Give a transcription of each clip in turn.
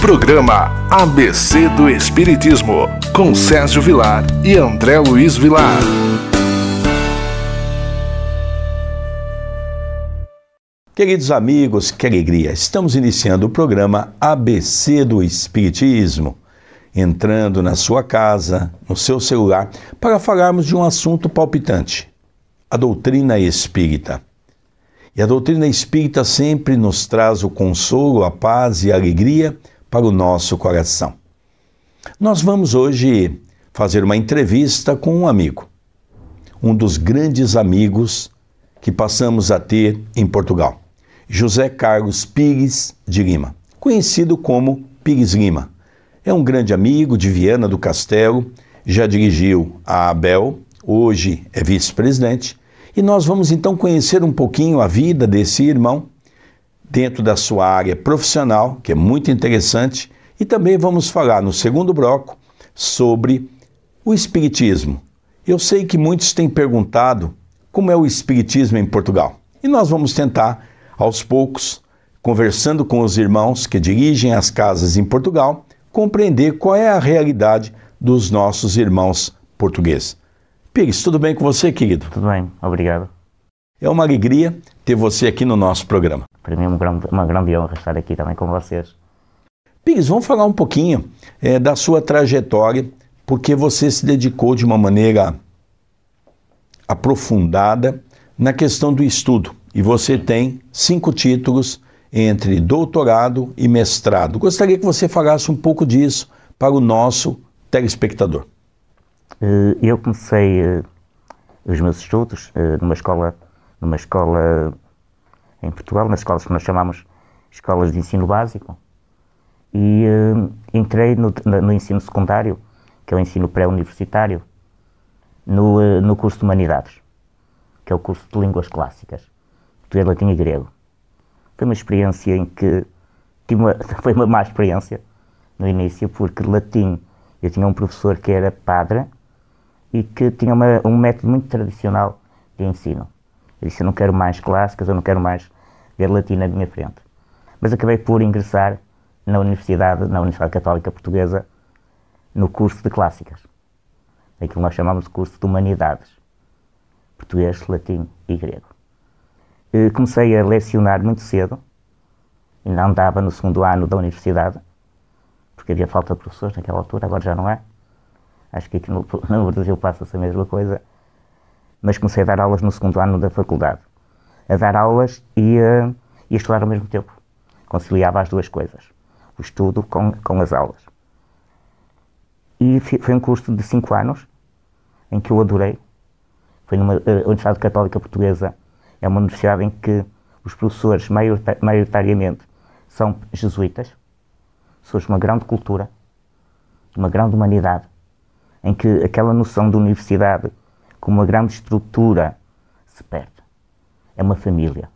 Programa ABC do Espiritismo, com Sérgio Vilar e André Luiz Vilar. Queridos amigos, que alegria! Estamos iniciando o programa ABC do Espiritismo, entrando na sua casa, no seu celular, para falarmos de um assunto palpitante, a doutrina espírita. E a doutrina espírita sempre nos traz o consolo, a paz e a alegria para o nosso coração. Nós vamos hoje fazer uma entrevista com um amigo, um dos grandes amigos que passamos a ter em Portugal, José Carlos Pires de Lima, conhecido como Pires Lima. É um grande amigo de Viana do Castelo, já dirigiu a ABEL, hoje é vice-presidente, e nós vamos então conhecer um pouquinho a vida desse irmão, dentro da sua área profissional, que é muito interessante, e também vamos falar no segundo bloco sobre o Espiritismo. Eu sei que muitos têm perguntado como é o Espiritismo em Portugal, e nós vamos tentar, aos poucos, conversando com os irmãos que dirigem as casas em Portugal, compreender qual é a realidade dos nossos irmãos portugueses. Pires, tudo bem com você, querido? Tudo bem, obrigado. É uma alegria ter você aqui no nosso programa. Para mim é uma grande honra estar aqui também com vocês. Pires, vamos falar um pouquinho da sua trajetória, porque você se dedicou de uma maneira aprofundada na questão do estudo. E você tem 5 títulos entre doutorado e mestrado. Gostaria que você falasse um pouco disso para o nosso telespectador. Eu comecei os meus estudos numa escola em Portugal, nas escolas que nós chamamos escolas de ensino básico, e entrei no ensino secundário, que é o ensino pré-universitário, no curso de Humanidades, que é o curso de Línguas Clássicas, português, latim e grego. Foi uma experiência em que foi uma má experiência no início, porque latim, eu tinha um professor que era padre e que tinha um método muito tradicional de ensino. Eu disse, eu não quero mais clássicas, eu não quero mais ver latim na minha frente. Mas acabei por ingressar na Universidade Católica Portuguesa, no curso de clássicas. Aquilo nós chamamos de curso de Humanidades, português, latim e grego. Comecei a lecionar muito cedo, ainda andava no segundo ano da universidade, porque havia falta de professores naquela altura, agora já não é. Acho que aqui no Brasil passa-se a mesma coisa. Mas comecei a dar aulas no segundo ano da faculdade. A dar aulas e a estudar ao mesmo tempo. Conciliava as duas coisas, o estudo com as aulas. E foi um curso de 5 anos, em que eu adorei. Foi a Universidade Católica Portuguesa, é uma universidade em que os professores maioritariamente são jesuítas, pessoas de uma grande cultura, de uma grande humanidade, em que aquela noção de universidade como uma grande estrutura se perde. É uma família.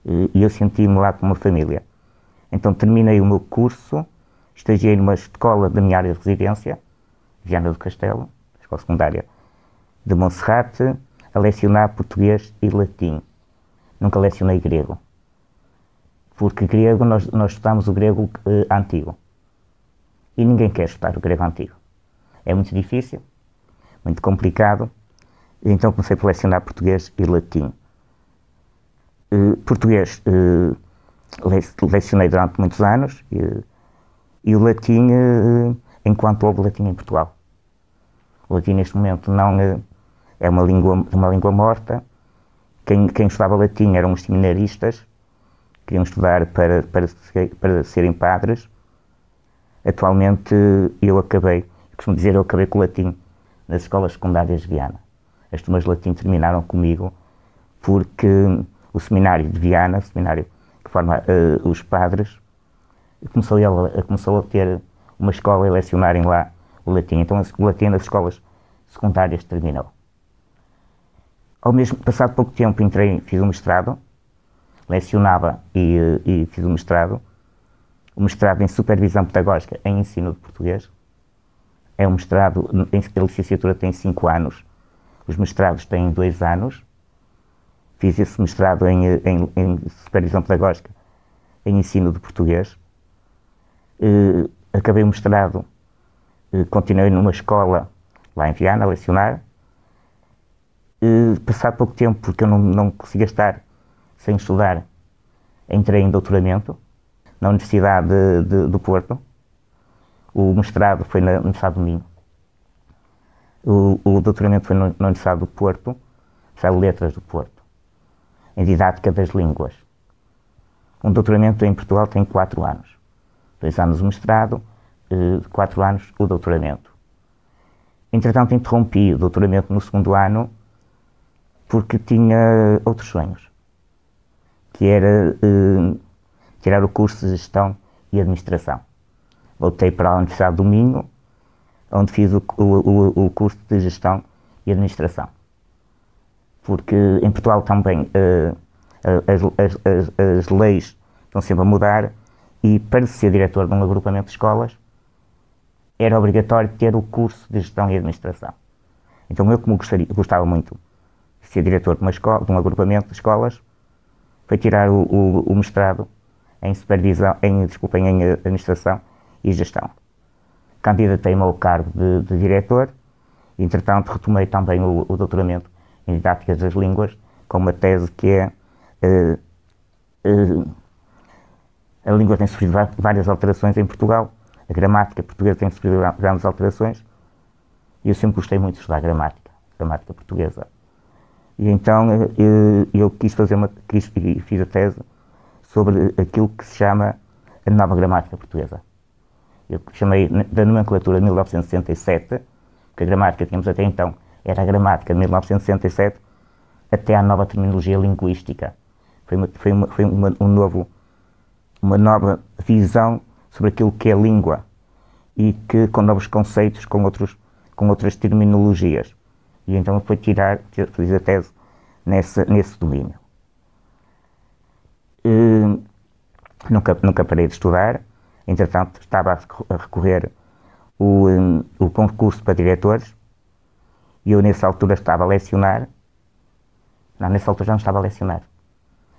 E eu senti-me lá como uma família. Então terminei o meu curso, estagiei numa escola da minha área de residência, Viana do Castelo, escola secundária de Monserrate, a lecionar português e latim. Nunca lecionei grego. Porque grego, nós estudamos o grego antigo. E ninguém quer estudar o grego antigo. É muito difícil, muito complicado. Então comecei por lecionar português e latim. Português lecionei durante muitos anos e o latim enquanto houve latim em Portugal. O latim neste momento não é uma língua morta. Quem estudava latim eram os seminaristas, queriam estudar para serem padres. Atualmente eu acabei com o latim nas escolas secundárias de Viana. As turmas de latim terminaram comigo porque o seminário de Viana, o seminário que forma os padres, começou a ter uma escola e lecionarem lá o latim. Então o latim nas escolas secundárias terminou. Passado pouco tempo fiz o mestrado, lecionava e fiz o mestrado em supervisão pedagógica em ensino de português. É um mestrado, a licenciatura tem 5 anos, os mestrados têm 2 anos. Fiz esse mestrado em supervisão pedagógica em ensino de português. Acabei o mestrado, continuei numa escola lá em Viana a lecionar. Passado pouco tempo, porque eu não conseguia estar sem estudar, entrei em doutoramento na Universidade do Porto. O mestrado foi na Universidade do Minho. O doutoramento foi na Universidade do Porto, Universidade de Letras do Porto, em Didática das Línguas. Um doutoramento em Portugal tem 4 anos. 2 anos o mestrado, 4 anos o doutoramento. Entretanto, interrompi o doutoramento no 2º ano porque tinha outros sonhos, que era tirar o curso de Gestão e Administração. Voltei para a Universidade do Minho, onde fiz o curso de Gestão e Administração. Porque em Portugal também as leis estão sempre a mudar e para ser diretor de um agrupamento de escolas era obrigatório ter o curso de Gestão e Administração. Então eu, como gostava muito de ser diretor de um agrupamento de escolas, foi tirar o mestrado em Administração e Gestão. Candidatei-me ao cargo de diretor, e, entretanto retomei também o doutoramento em Didáticas das Línguas, com uma tese que é a língua tem sofrido várias alterações em Portugal, a gramática portuguesa tem sofrido grandes alterações, e eu sempre gostei muito de estudar gramática portuguesa. E então eu fiz a tese sobre aquilo que se chama a nova gramática portuguesa. Eu chamei da nomenclatura de 1967, porque a gramática que tínhamos até então era a gramática de 1967, até à nova terminologia linguística. Foi uma nova visão sobre aquilo que é língua e que com novos conceitos, com outras terminologias. E então foi fiz a tese nesse domínio. Nunca parei de estudar. Entretanto, estava a recorrer o concurso para diretores e eu nessa altura estava a lecionar. Não, nessa altura já não estava a lecionar.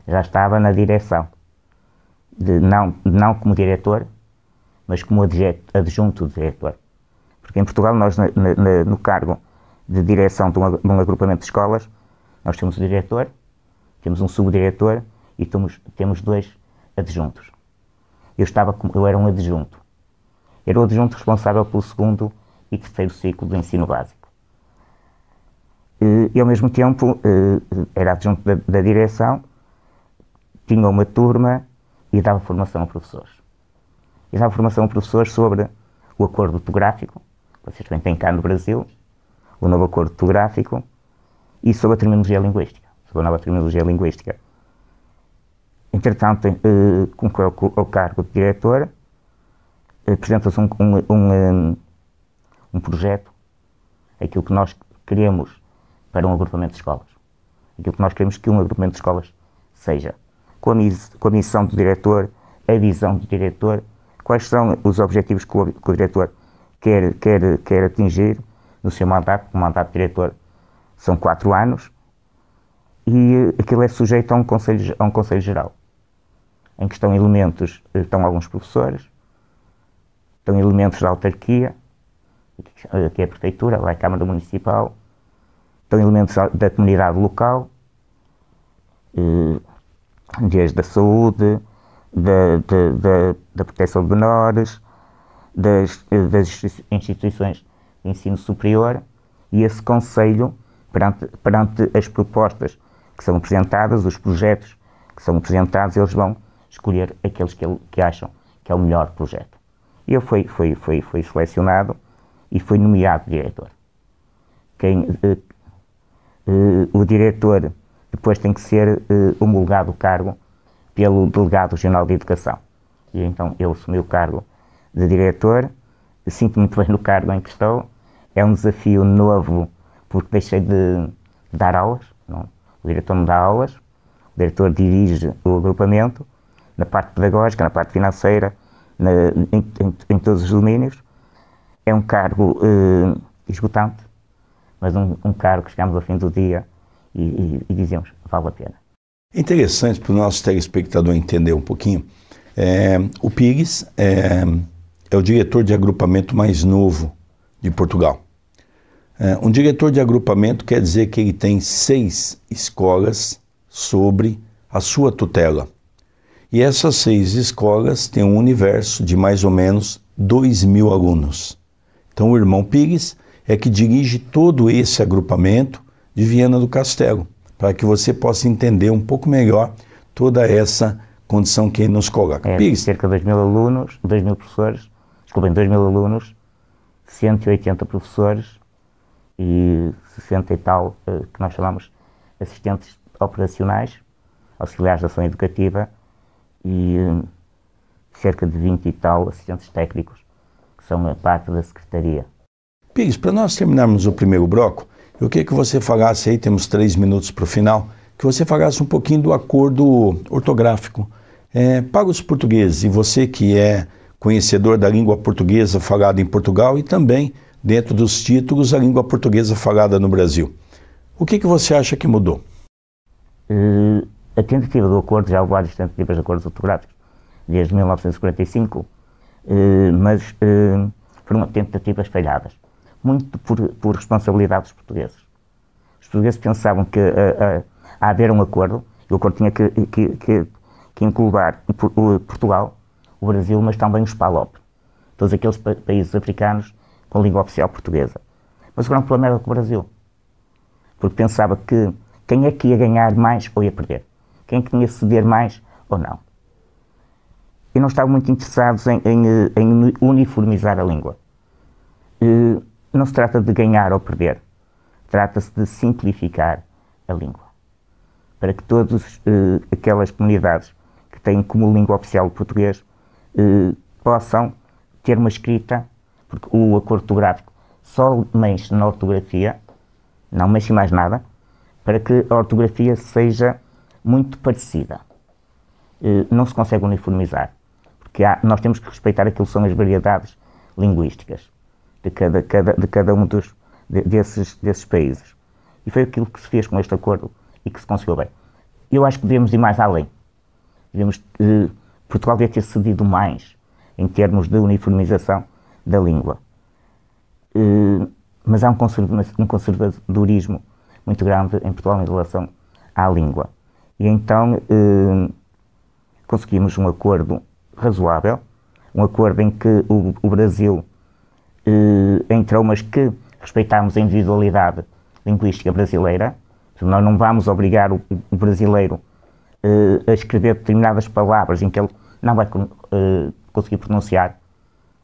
Já estava na direção. Não como diretor, mas como adjunto de diretor. Porque em Portugal, nós no cargo de direção de um agrupamento de escolas, nós temos o diretor, temos um subdiretor e temos 2 adjuntos. Eu era um adjunto. Era o adjunto responsável pelo 2º e 3º ciclo do ensino básico. E ao mesmo tempo era adjunto da direção, tinha uma turma e dava formação a professores. E dava formação a professores sobre o acordo ortográfico, que vocês também têm cá no Brasil, o novo acordo ortográfico, e sobre a terminologia linguística, sobre a nova terminologia linguística. Entretanto, concorreu ao cargo de diretor, apresenta-se um projeto, aquilo que nós queremos para um agrupamento de escolas, aquilo que nós queremos que um agrupamento de escolas seja, com a missão do diretor, a visão do diretor, quais são os objetivos que o diretor quer atingir no seu mandato. O mandato de diretor são 4 anos e aquilo é sujeito a um conselho geral, em que estão alguns professores, estão elementos da autarquia, que é a prefeitura, lá é a Câmara Municipal, estão elementos da comunidade local, desde a saúde, da proteção de menores, das instituições de ensino superior, e esse conselho, perante as propostas que são apresentadas, os projetos que são apresentados, eles vão escolher aqueles que acham que é o melhor projeto. E eu fui selecionado e fui nomeado diretor. O diretor depois tem que ser homologado o cargo pelo Delegado Regional de Educação. E então eu assumi o cargo de diretor, sinto muito bem no cargo em que estou. É um desafio novo, porque deixei de dar aulas, não? O diretor não dá aulas, o diretor dirige o agrupamento, na parte pedagógica, na parte financeira, em todos os domínios. É um cargo esgotante, mas um cargo que chegamos ao fim do dia e dizemos, vale a pena. Interessante para o nosso telespectador entender um pouquinho. O Pires é o diretor de agrupamento mais novo de Portugal. Um diretor de agrupamento quer dizer que ele tem 6 escolas sobre a sua tutela. E essas 6 escolas têm um universo de mais ou menos 2.000 alunos. Então o irmão Pires é que dirige todo esse agrupamento de Viana do Castelo, para que você possa entender um pouco melhor toda essa condição que ele nos coloca. Pires. Cerca de 2.000 alunos, 2.000 professores, desculpem, 2.000 alunos, 180 professores e 60 e tal, que nós chamamos assistentes operacionais, auxiliares de ação educativa, e cerca de 20 e tal assistentes técnicos, que são a parte da secretaria. Pires, para nós terminarmos o primeiro bloco, eu queria que você falasse aí, temos 3 minutos para o final, que você falasse um pouquinho do acordo ortográfico para os portugueses, e você que é conhecedor da língua portuguesa falada em Portugal e também, dentro dos títulos, a língua portuguesa falada no Brasil. O que você acha que mudou? A tentativa do acordo, já houve várias tentativas de acordos ortográficos, desde 1945, mas foram tentativas falhadas, muito por responsabilidade dos portugueses. Os portugueses pensavam que a haver um acordo, o acordo tinha que englobar Portugal, o Brasil, mas também os PALOP, todos aqueles países africanos com língua oficial portuguesa. Mas o grande problema era com o Brasil, porque pensava que quem é que ia ganhar mais ou ia perder, quem é que ia ceder mais ou não. E não estavam muito interessados em uniformizar a língua. Não se trata de ganhar ou perder, trata-se de simplificar a língua, para que todas aquelas comunidades que têm como língua oficial o português possam ter uma escrita, porque o acordo ortográfico só mexe na ortografia, não mexe em mais nada, para que a ortografia seja muito parecida. Não se consegue uniformizar, porque nós temos que respeitar aquilo que são as variedades linguísticas de cada um desses países. E foi aquilo que se fez com este acordo e que se conseguiu bem. Eu acho que devemos ir mais além. Portugal deve ter cedido mais em termos de uniformização da língua. Mas há um conservadorismo muito grande em Portugal em relação à língua. E então conseguimos um acordo razoável, um acordo em que o Brasil entrou, mas que respeitámos a individualidade linguística brasileira. Nós não vamos obrigar o brasileiro a escrever determinadas palavras em que ele não vai conseguir pronunciar.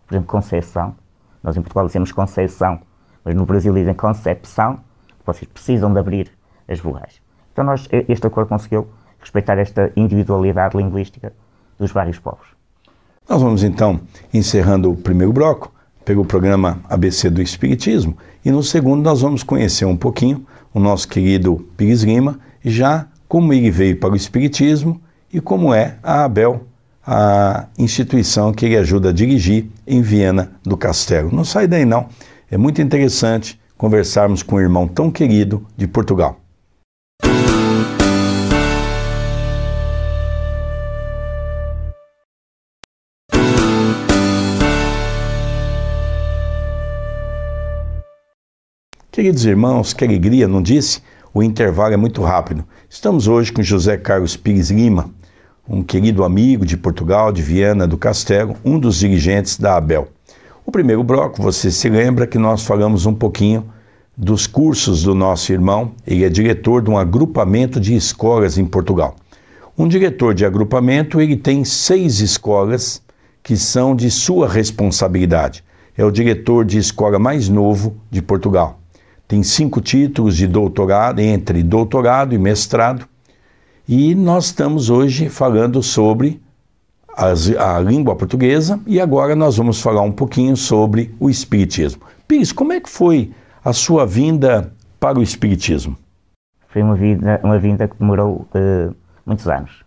Por exemplo, Conceição. Nós em Portugal dizemos Conceição, mas no Brasil dizem Concepção. Vocês precisam de abrir as vogais. Então este acordo conseguiu respeitar esta individualidade linguística dos vários povos. Nós vamos então encerrando o primeiro bloco pelo programa ABC do Espiritismo, e no segundo nós vamos conhecer um pouquinho o nosso querido Pires Lima, já como ele veio para o Espiritismo e como é a ABEL, a instituição que ele ajuda a dirigir em Viana do Castelo. Não sai daí não, é muito interessante conversarmos com um irmão tão querido de Portugal. Queridos irmãos, que alegria, não disse? O intervalo é muito rápido. Estamos hoje com José Carlos Pires Lima, um querido amigo de Portugal, de Viana do Castelo, um dos dirigentes da ABEL. O primeiro bloco, você se lembra que nós falamos um pouquinho dos cursos do nosso irmão. Ele é diretor de um agrupamento de escolas em Portugal. Um diretor de agrupamento, ele tem 6 escolas que são de sua responsabilidade. É o diretor de escola mais novo de Portugal. Tem 5 títulos de doutorado, entre doutorado e mestrado. E nós estamos hoje falando sobre a língua portuguesa e agora nós vamos falar um pouquinho sobre o Espiritismo. Pires, como é que foi a sua vinda para o Espiritismo? Foi uma vinda que demorou muitos anos.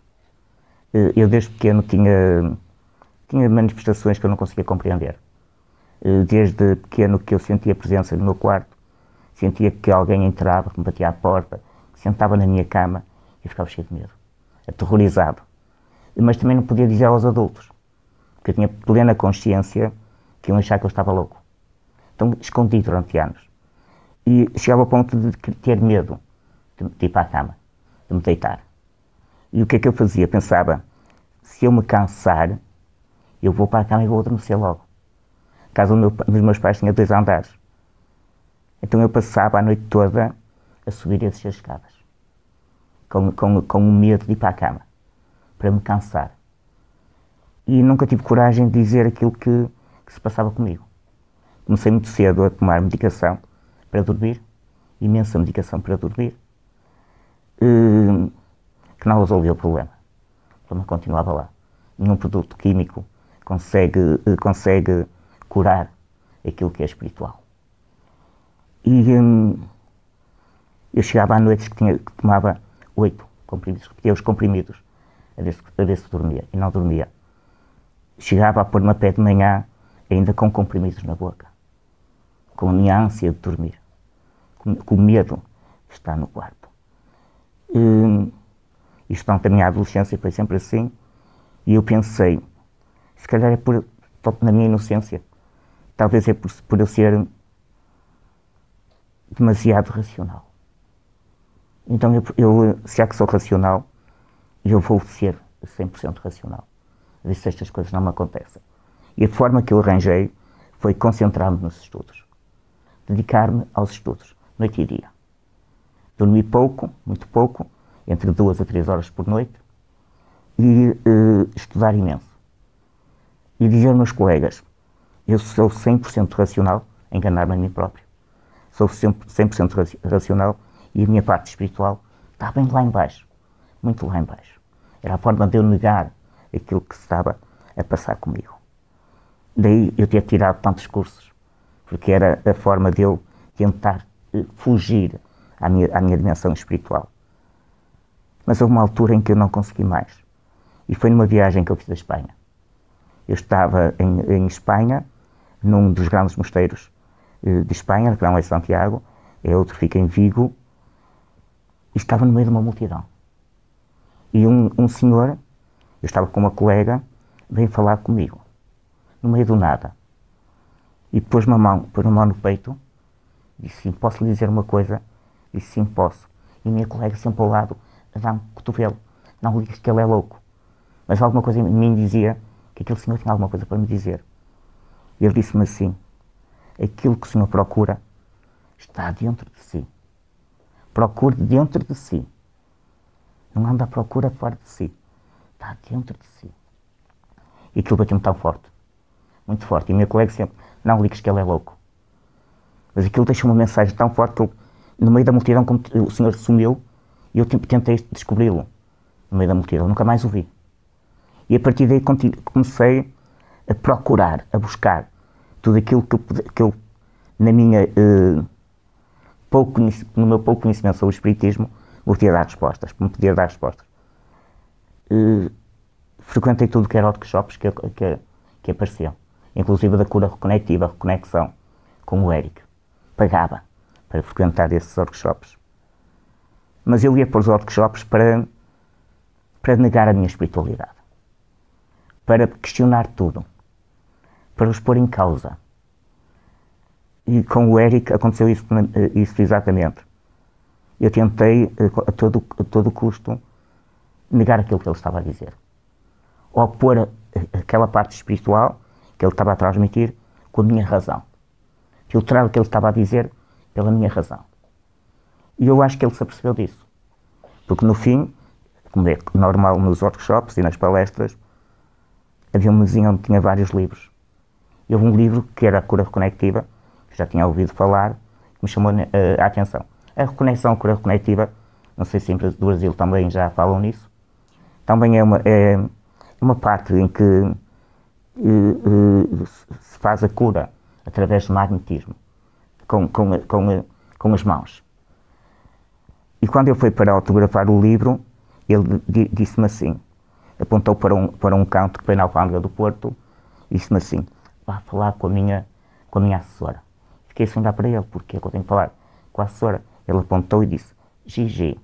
Eu desde pequeno tinha manifestações que eu não conseguia compreender. Desde pequeno que eu sentia a presença no meu quarto, sentia que alguém entrava, que me batia à porta, que sentava na minha cama e eu ficava cheio de medo, aterrorizado. mas também não podia dizer aos adultos, porque eu tinha plena consciência que iam achar que eu estava louco. Então escondi durante anos. E chegava ao ponto de ter medo de ir para a cama, de me deitar. E o que é que eu fazia? Pensava, se eu me cansar, eu vou para a cama e vou adormecer logo. A casa dos meus pais tinha 2 andares. Então eu passava a noite toda a subir essas escadas, com o medo de ir para a cama, para me cansar. E nunca tive coragem de dizer aquilo que se passava comigo. Comecei muito cedo a tomar medicação para dormir, imensa medicação para dormir, que não resolveu o problema. O problema continuava lá. Nenhum produto químico consegue curar aquilo que é espiritual. E eu chegava à noite que tomava 8 comprimidos, repetia os comprimidos, a ver se dormia, e não dormia. Chegava a pôr-me a pé de manhã, ainda com comprimidos na boca, com a minha ânsia de dormir, com o medo de estar no quarto. Isto durante a minha adolescência foi sempre assim, e eu pensei, se calhar é na minha inocência, talvez é por eu ser demasiado racional. Então já que sou racional, eu vou ser 100% racional. A ver se estas coisas não me acontecem. E a forma que eu arranjei foi concentrar-me nos estudos. Dedicar-me aos estudos, noite e dia. Dormi pouco, muito pouco, entre 2 a 3 horas por noite, e estudar imenso. E dizer aos meus colegas, eu sou 100% racional, enganar-me a mim próprio. Sou 100% racional e a minha parte espiritual está bem lá em baixo, muito lá em baixo. Era a forma de eu negar aquilo que estava a passar comigo. Daí eu ter tirado tantos cursos, porque era a forma de eu tentar fugir à minha dimensão espiritual. Mas houve uma altura em que eu não consegui mais. E foi numa viagem que eu fiz à Espanha. Eu estava em Espanha, num dos grandes mosteiros de Espanha, que não é Santiago, outro fica em Vigo, e estava no meio de uma multidão. E um senhor, eu estava com uma colega, veio falar comigo, no meio do nada. E pôs uma mão no peito, disse sim, posso lhe dizer uma coisa? Disse sim, posso. E a minha colega sempre ao lado, a dar-me cotovelo, não lhe diz que ele é louco. Mas alguma coisa em mim dizia que aquele senhor tinha alguma coisa para me dizer. E ele disse-me assim, aquilo que o senhor procura está dentro de si. Procure dentro de si. Não anda à procura fora de si. Está dentro de si. E aquilo bateu-me tão forte. Muito forte. E a minha colega sempre, não ligues que ele é louco. Mas aquilo deixou uma mensagem tão forte que eu, no meio da multidão, como o senhor sumiu, e eu tentei descobri-lo. No meio da multidão. Nunca mais o vi. E a partir daí comecei a procurar, a buscar tudo aquilo que eu na minha, no meu pouco conhecimento sobre o espiritismo, me podia dar respostas. Frequentei tudo que era workshops que apareciam. Inclusive da cura reconectiva, reconexão, com o Éric. Pagava para frequentar esses workshops. Mas eu ia para os workshops para negar a minha espiritualidade. Para questionar tudo. Para os pôr em causa. E com o Éric aconteceu isso exatamente. Eu tentei, a todo custo, negar aquilo que ele estava a dizer. Ou pôr aquela parte espiritual que ele estava a transmitir com a minha razão. Filtrar o que ele estava a dizer pela minha razão. E eu acho que ele se apercebeu disso. Porque no fim, como é normal nos workshops e nas palestras, havia uma mesinha onde tinha vários livros. E houve um livro que era a cura reconectiva, que já tinha ouvido falar, que me chamou a atenção. A reconexão, a cura reconectiva, não sei se do Brasil também já falam nisso, também é uma parte em que se faz a cura através do magnetismo, com as mãos. E quando eu fui para autografar o livro, ele disse-me assim, apontou para um canto que foi na Alfândega do Porto, e disse-me assim, vá falar com a minha assessora. Fiquei sem olhar para ele, porque é que eu tenho que falar com a assessora? Ele apontou e disse, Gigi.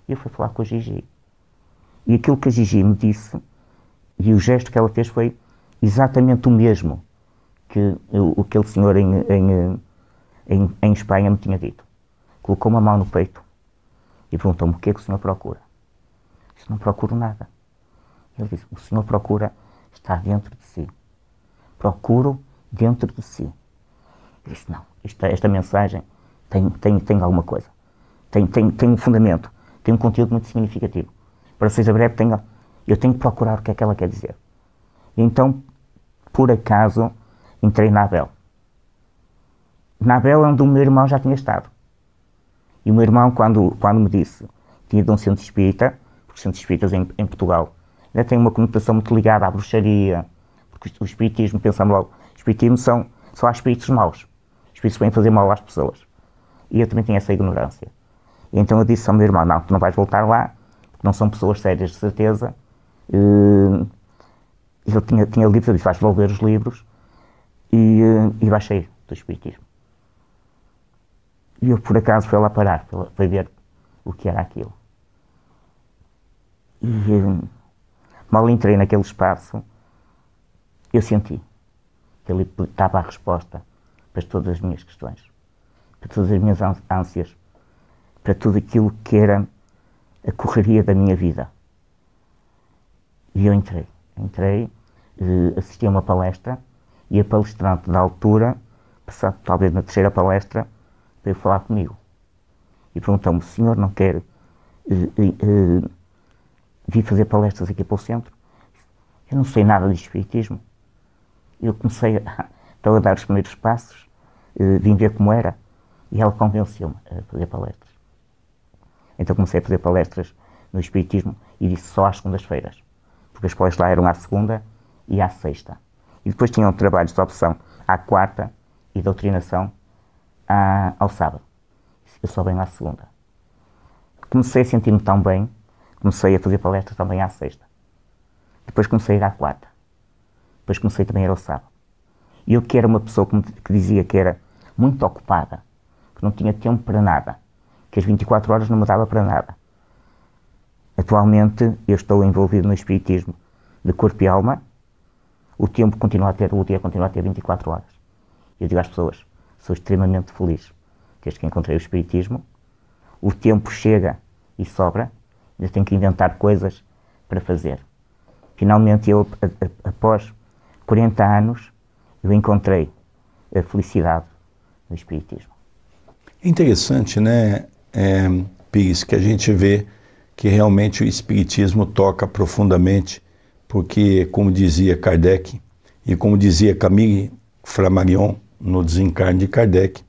E eu fui falar com a Gigi. E aquilo que a Gigi me disse E o gesto que ela fez foi exatamente o mesmo que aquele senhor em Espanha me tinha dito. Colocou uma mão no peito e perguntou-me: o que é que o senhor procura? Eu disse: não procuro nada. Ele disse: o senhor procura está dentro de si. Procuro dentro de si. Eu disse: não, esta mensagem tem alguma coisa. Tem um fundamento, tem um conteúdo muito significativo. Para seja breve, eu tenho que procurar o que é que ela quer dizer. Então, por acaso, entrei na Abel. Na Abel é onde o meu irmão já tinha estado. E o meu irmão, quando me disse que tinha ido a um centro espírita, porque os centros espíritas em Portugal ainda têm uma conotação muito ligada à bruxaria, porque o espiritismo, pensamos logo, o espiritismo só há espíritos maus. Os espíritos vêm fazer mal às pessoas. E eu também tinha essa ignorância. E então eu disse ao meu irmão: não, tu não vais voltar lá, porque não são pessoas sérias, de certeza. Ele tinha livros, eu disse: vais devolver os livros e vais sair do espiritismo. E eu, por acaso, fui lá parar, fui ver o que era aquilo. E mal entrei naquele espaço, eu senti que ali estava a resposta para todas as minhas questões, para todas as minhas ânsias, para tudo aquilo que era a correria da minha vida. E eu entrei, assisti a uma palestra, e a palestrante da altura, passado talvez na terceira palestra, veio falar comigo e perguntou-me: o senhor não quer vir fazer palestras aqui para o centro? Eu não sei nada de espiritismo. Eu comecei a dar os primeiros passos, vim ver como era, e ela convenceu-me a fazer palestras. Então comecei a fazer palestras no espiritismo, e disse só às segundas-feiras, porque as palestras lá eram à segunda e à sexta. E depois tinham trabalhos de opção à quarta e doutrinação ao sábado. Eu só venho à segunda. Comecei a sentir-me tão bem, comecei a fazer palestras também à sexta. Depois comecei a ir à quarta. Depois comecei também a ir ao sábado. E eu, que era uma pessoa que dizia que era muito ocupada, que não tinha tempo para nada, que as 24 horas não me dava para nada. Atualmente eu estou envolvido no espiritismo de corpo e alma. O dia continua a ter 24 horas. Eu digo às pessoas: sou extremamente feliz desde que encontrei o espiritismo. O tempo chega e sobra, ainda tenho que inventar coisas para fazer. Finalmente, eu, após 40 anos, eu encontrei a felicidade no espiritismo. É interessante, né, Pires, que a gente vê que realmente o espiritismo toca profundamente, porque, como dizia Kardec, e como dizia Camille Flammarion, no Desencarne de Kardec,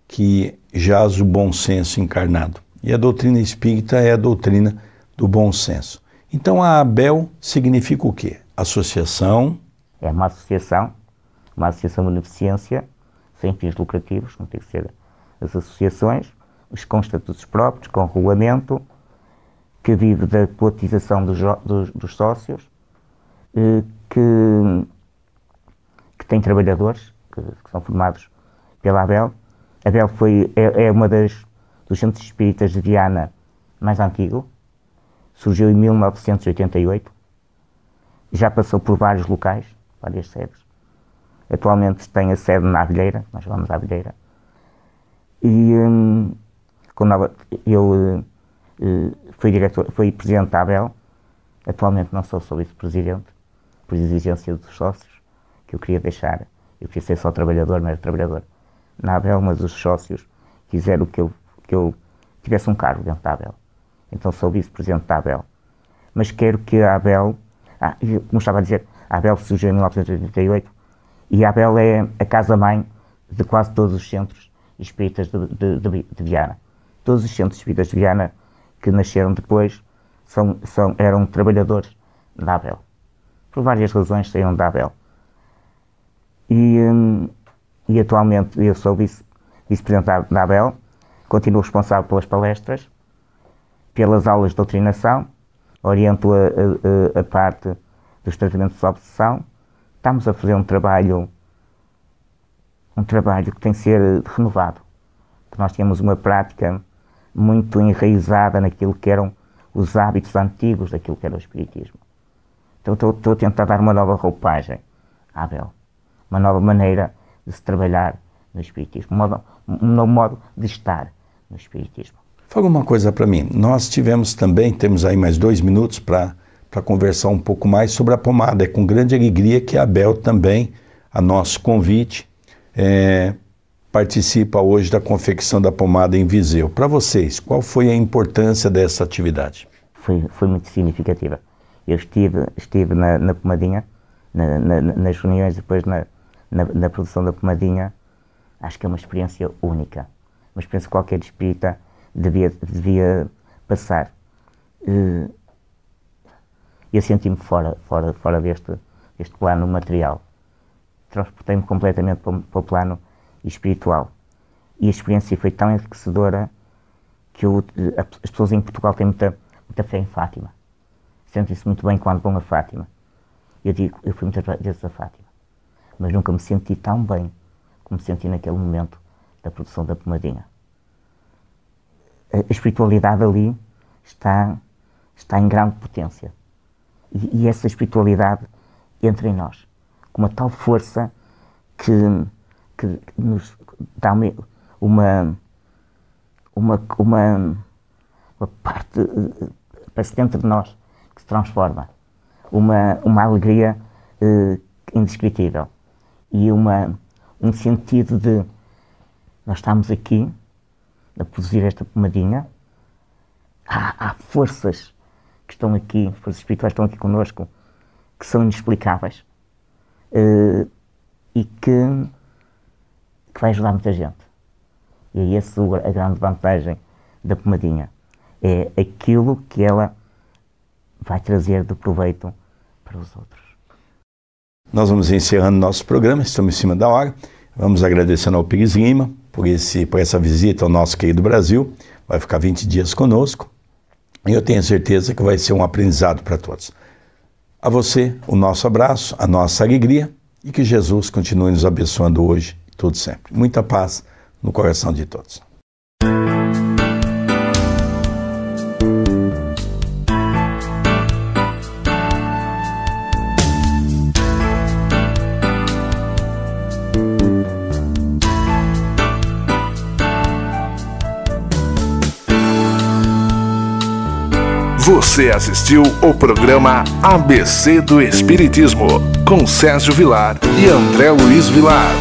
que jaz o bom senso encarnado. E a doutrina espírita é a doutrina do bom senso. Então a ABEL significa o quê? Associação. É uma associação de beneficência, sem fins lucrativos, não tem que ser as associações, com estatutos próprios, com regulamento, que vive da cotização dos sócios, que tem trabalhadores que são formados pela ABEL. A ABEL é uma dos centros espíritas de Viana mais antigo. Surgiu em 1988. Já passou por vários locais, várias sedes. Atualmente tem a sede na Abelheira, nós chamamos a Abelheira. E quando eu fui presidente da ABEL, atualmente não sou vice-presidente, por exigência dos sócios, que eu queria deixar. Eu queria ser só trabalhador, não era trabalhador na ABEL, mas os sócios quiseram que eu tivesse um cargo dentro da ABEL. Então sou vice-presidente da ABEL. Mas quero que a ABEL, como estava a dizer, a ABEL surgiu em 1988 e a ABEL é a casa-mãe de quase todos os centros espíritas de Viana. Todos os centros espíritas de Viana que nasceram depois eram trabalhadores da ABEL. Por várias razões saíram da ABEL. E atualmente eu sou vice-presidente da ABEL, continuo responsável pelas palestras, pelas aulas de doutrinação, oriento a parte dos tratamentos de obsessão. Estamos a fazer um trabalho que tem que ser renovado. Nós tínhamos uma prática muito enraizada naquilo que eram os hábitos antigos daquilo que era o espiritismo. Então estou a tentar dar uma nova roupagem à Abel, uma nova maneira de se trabalhar no Espiritismo, um novo modo de estar no Espiritismo. Fala uma coisa para mim, nós temos aí mais 2 minutos para conversar um pouco mais sobre a pomada. É com grande alegria que a Abel também, a nosso convite, participa hoje da confecção da pomada em Viseu. Para vocês, qual foi a importância dessa atividade? Foi muito significativa. Eu estive na pomadinha, nas reuniões, depois na produção da pomadinha. Acho que é uma experiência única, uma experiência que qualquer espírita devia passar. Eu senti-me fora deste plano material. Transportei-me completamente para o plano espiritual. E a experiência foi tão enriquecedora que as pessoas em Portugal têm muita fé em Fátima. Sentem-se muito bem quando vão a Fátima. Eu fui muitas vezes a Fátima, mas nunca me senti tão bem como me senti naquele momento da produção da pomadinha. A espiritualidade ali está em grande potência. E essa espiritualidade entra em nós com uma tal força que nos dá uma parte, parece dentro de nós, que se transforma. Uma alegria indescritível. E um sentido de nós estamos aqui a produzir esta pomadinha. Há forças que estão aqui, forças espirituais que estão aqui connosco, que são inexplicáveis e que vai ajudar muita gente. E é essa a grande vantagem da pomadinha. É aquilo que ela vai trazer de proveito para os outros. Nós vamos encerrando nosso programa, estamos em cima da hora. Vamos agradecendo ao Pires Lima por essa visita ao nosso querido Brasil. Vai ficar 20 dias conosco. E eu tenho certeza que vai ser um aprendizado para todos. A você, o nosso abraço, a nossa alegria e que Jesus continue nos abençoando hoje e tudo sempre. Muita paz no coração de todos. Você assistiu o programa ABC do Espiritismo, com Sérgio Vilar e André Luiz Vilar.